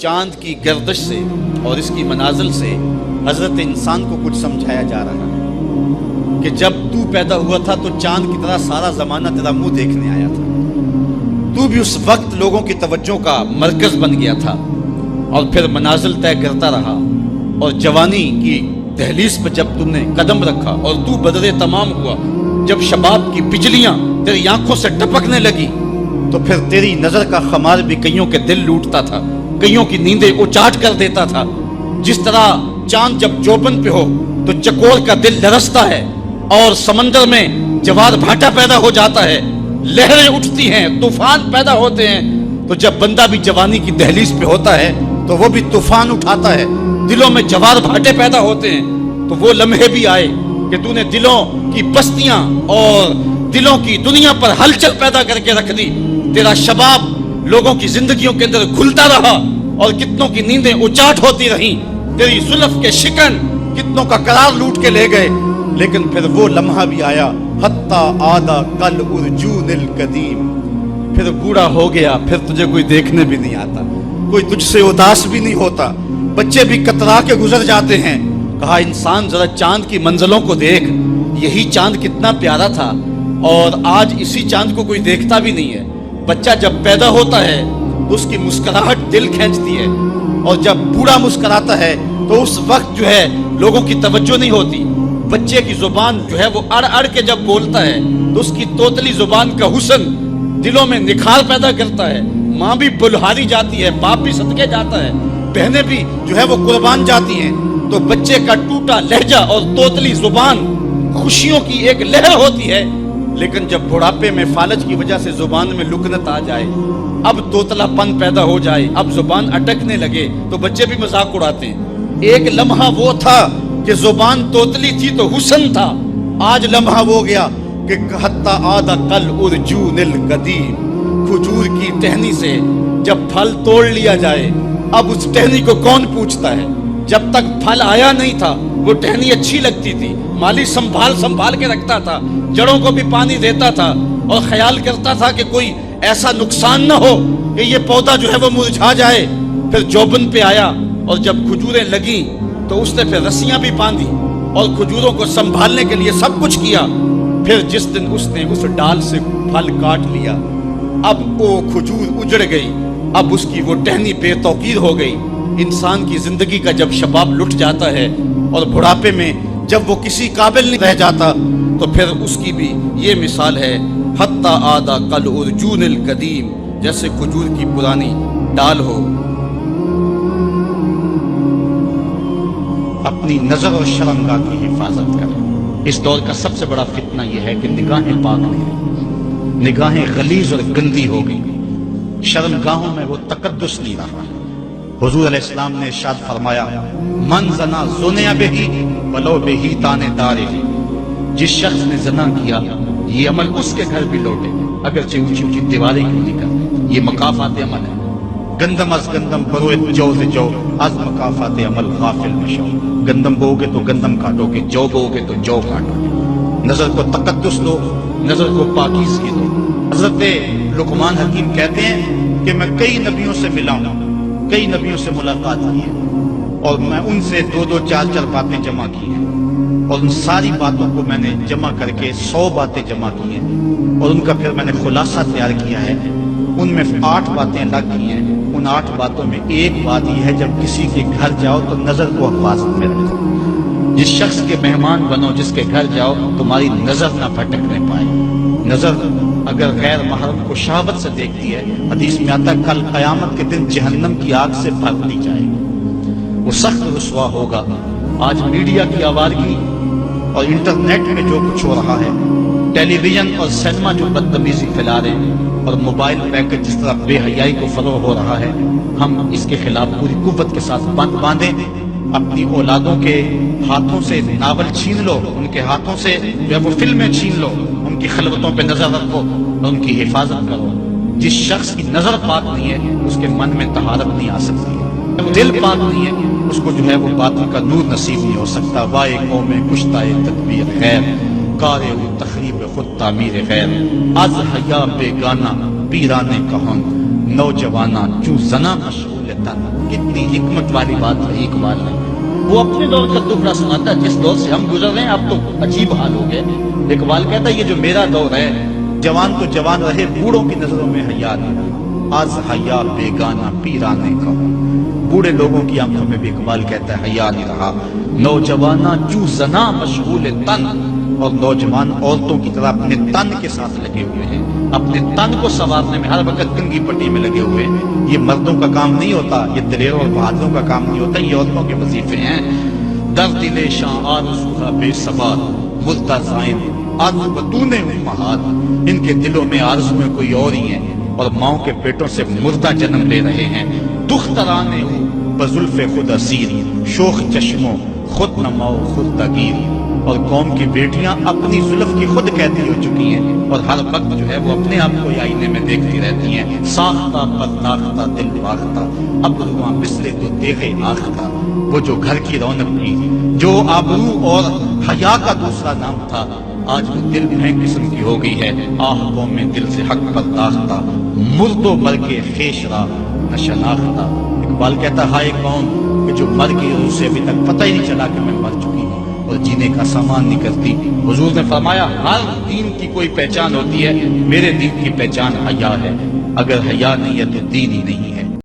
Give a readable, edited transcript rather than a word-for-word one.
चांद की गर्दिश से और इसकी मनाजिल से हज़रत इंसान को कुछ समझाया जा रहा है कि जब तू पैदा हुआ था तो चांद की तरह सारा ज़माना तेरा मुंह देखने आया था। तू भी उस वक्त लोगों की तवज्जो का मरकज़ बन गया था और फिर मनाजिल तय करता रहा। और जवानी की दहलीज पर जब तुमने कदम रखा और तू बदरे तमाम हुआ, जब शबाब की बिजलियां तेरी आंखों से टपकने लगी, तो फिर तेरी नजर का खमार भी कईयों के दिल लूटता था, कईयों की नींदें उचाट कर देता था। जिस तरह चांद जब जोबन पे हो तो चकोर का दिल लरसता है और समंदर में जवार भाटा पैदा हो जाता है, लहरें उठती हैं, तूफान पैदा होते हैं। तो जब बंदा भी जवानी की दहलीज पे होता है तो वो भी तूफान उठाता है, दिलों में जवार भाटे पैदा होते हैं। तो वो लम्हे भी आए कि तूने दिलों की बस्तियां और दिलों की दुनिया पर हलचल पैदा करके रख दी। तेरा शबाब लोगों की जिंदगियों के अंदर घुलता रहा और कितनों की नींदें उचाट होती रहीं। तेरी जुल्फ के शिकन कितनों का करार लूट के ले गए। लेकिन फिर वो लम्हा भी आया, हत्ता आदा कल उर्जूनिल कदीम, फिर बूढ़ा हो गया, फिर तुझे कोई देखने भी नहीं आता, कोई तुझसे उदास भी नहीं होता, बच्चे भी कतरा के गुजर जाते हैं। कहा इंसान जरा चांद की मंजिलों को देख, यही चांद कितना प्यारा था और आज इसी चांद को कोई देखता भी नहीं है। बच्चा जब पैदा होता है तो उसकी मुस्कुराहट दिल खींचती है और जब बूढ़ा मुस्कुराता है तो उस वक्त जो है लोगों की तवज्जो नहीं होती। बच्चे की जुबान जो है वो अड़ अड़ के जब बोलता है तो उसकी तोतली जुबान का हुस्न दिलों में निखार पैदा करता है। माँ भी बुल्हारी जाती है, बाप भी सदके जाता है, बहनें भी जो है वो कुर्बान जाती हैं। तो बच्चे का टूटा लहजा और तोतली जुबान खुशियों की एक लहर होती है। लेकिन जब बुढ़ापे में फालज की वजह से जुबान में लुकनत आ जाए, अब तोतलापन पैदा हो जाए, अब जुबान अटकने लगे, तो बच्चे भी मजाक उड़ाते हैं। एक लम्हा वो था कि जुबान तोतली थी तो हुस्न था, आज लम्हा वो गया कि हत्ता आदा कल उर्जूनिल कदीम, खजूर की टहनी से जब फल तोड़ लिया जाए, अब उस टहनी को कौन पूछता है। जब तक फल आया नहीं था वो टहनी अच्छी लगती थी, माली संभाल संभाल के रखता था, जड़ों को भी पानी देता था और ख्याल करता था कि कोई ऐसा नुकसान ना हो कि ये पौधा जो है वो मुरझा जाए। फिर जोबन पे आया और जब खजूरें लगी तो उसने फिर रस्सियां भी बांधी और खजूरों को संभालने के लिए सब कुछ किया। फिर जिस दिन उसने उस डाल से फल काट लिया, अब वो खजूर उजड़ गई, अब उसकी वो टहनी बेतौकीर हो गई। इंसान की जिंदगी का जब शबाब लुट जाता है और बुढ़ापे में जब वो किसी काबिल नहीं रह जाता, तो फिर उसकी भी ये मिसाल है, हत्ता आदा कल उर्जूनिल कदीम, जैसे खजूर की पुरानी डाल हो। अपनी नजर और शर्मगाह की हिफाजत करें। इस दौर का सबसे बड़ा फितना यह है कि निगाहें पाक नहीं रही, निगाहें गलीज और गंदी हो गई, शर्मगाहों में वो तकद्दुस नहीं रहा। हुजूर अलैहिस्सलाम ने इरशाद फरमाया, मन जना ज़ुनिया बिही वलो बिही ताने दारे, जिस शख्स ने जना किया ये अमल उसके घर भी लौटे, अगरचे ऊंची ऊंची दीवारें क्यों नहीं कर। ये मकाफात अमल है। गंदम अज गंदम बरोए जौ से जौ अज मकाफात अमल गाफिल मशौ। गंदम बोगे तो गंदम काटोगे, जौ बोगे तो जौ काटोगे। नजर को तकद्दुस दो, नजर को पाकीज़गी दो। हज़रत लुक़मान हकीम कहते हैं कि मैं कई नबियों से मिला हूं, कई नबियों से मुलाकात की है और मैं उनसे 2-2, 4-4 बातें जमा की हैं और उन सारी बातों को मैंने जमा करके 100 बातें जमा की हैं और उनका फिर मैंने खुलासा तैयार किया है। उनमें 8 बातें अलग की हैं। उन 8 बातों में एक बात यह है, जब किसी के घर जाओ तो नजर को हिफाजत में रखो। जिस शख्स के मेहमान बनो, जिसके घर जाओ, तुम्हारी नजर ना भटकने पाए। नजर अगर गैर महरम को शहावत से देखती है, हदीस में आता है कल कयामत के दिन जहन्नम की आग से भर दी जाएगी, वो सख्त रुसवा होगा। आज मीडिया की आवारगी और इंटरनेट में जो कुछ हो रहा है, टेलीविजन और सिनेमा जो बदतमीजी फैला रहे हैं और मोबाइल पैकेट जिस तरह बेहयाई को फरोग हो रहा है, हम इसके खिलाफ पूरी कुव्वत के साथ बांधें। अपनी औलादों के हाथों से नावल छीन लो, उनके हाथों से जो है वो फिल्में छीन लो, उनकी खलवतों पे नजर रखो और उनकी हिफाजत करो। जिस शख्स की नजर पाक नहीं है उसके मन में तहारत नहीं आ सकती, दिल पाक नहीं है उसको जो है वो बातों का नूर नसीब नहीं हो सकता। वाए कौम कुश्ताए तदबीर खैर, कारे तखरीब खुद तामीर खैर, आज हया बेगाना पीराने कहन, नौजवाना चू जना मशगूल तन। کتنی حکمت والی بات رہی اقبال نے. وہ اپنے دور کا دکھڑا سناتا ہے، جس دور سے ہم گزر رہے ہیں اب تو عجیب حال ہو گئے. اقبال کہتا ہے یہ جو میرا دور ہے، جوان تو جوان رہے بوڑھوں کی نظروں میں حیا نہیں، آز حیا بیگانہ پیرانے کا. بوڑھے لوگوں کی آنکھوں میں بھی اقبال کہتا ہے حیا نہیں رہا. نوجوانہ چو زنا مشغول تن، اور نوجوان عورتوں کی طرح اپنے تن کے ساتھ لگے ہوئے ہیں، اپنے تن کو سنوارنے میں ہر وقت کنگھی پٹی میں لگے ہوئے ہیں. یہ مردوں کا کام نہیں ہوتا، یہ دلیروں اور بہادروں کا کام نہیں ہوتا، یہ عورتوں کے وظیفے ہیں. درد دل شاں آرزوها بے ثبات مردہ زائن آرزو بطون امہات. ان کے دلوں میں آرزویں کوئی اور ہی ہیں اور ماؤں کے پیٹوں سے مردہ جنم لے رہے ہیں. دخترانے ہو بزلف خود اسیر، شوخ چشموں خود نماؤ خود تغیر. اور قوم کی بیٹیاں اپنی زلف کی خود قیدی ہو چکی ہیں اور ہر وقت جو ہے وہ اپنے آپ کو آئینے میں دیکھتی رہتی ہیں. ساختہ پرداختہ دل باختہ اب رواں بسرے تو دیکھے آختہ. وہ جو گھر کی رونق تھی، جو آبرو اور حیا کا دوسرا نام تھا، آج وہ دل میں قسم کی ہو گئی ہے. آہ قوم میں دل سے حق پرداختہ، مرد و مر کے خیش را نہ شناختہ. اقبال کہتا ہائے قوم کہ جو مر گئی اور اسے ابھی تک پتہ ہی نہیں چلا کہ میں مر چکی ہوں اور جینے کا سامان نہیں کرتی. حضور نے فرمایا ہر دین کی کوئی پہچان ہوتی ہے، میرے دین کی پہچان حیا ہے. اگر حیا نہیں ہے تو دین ہی نہیں ہے.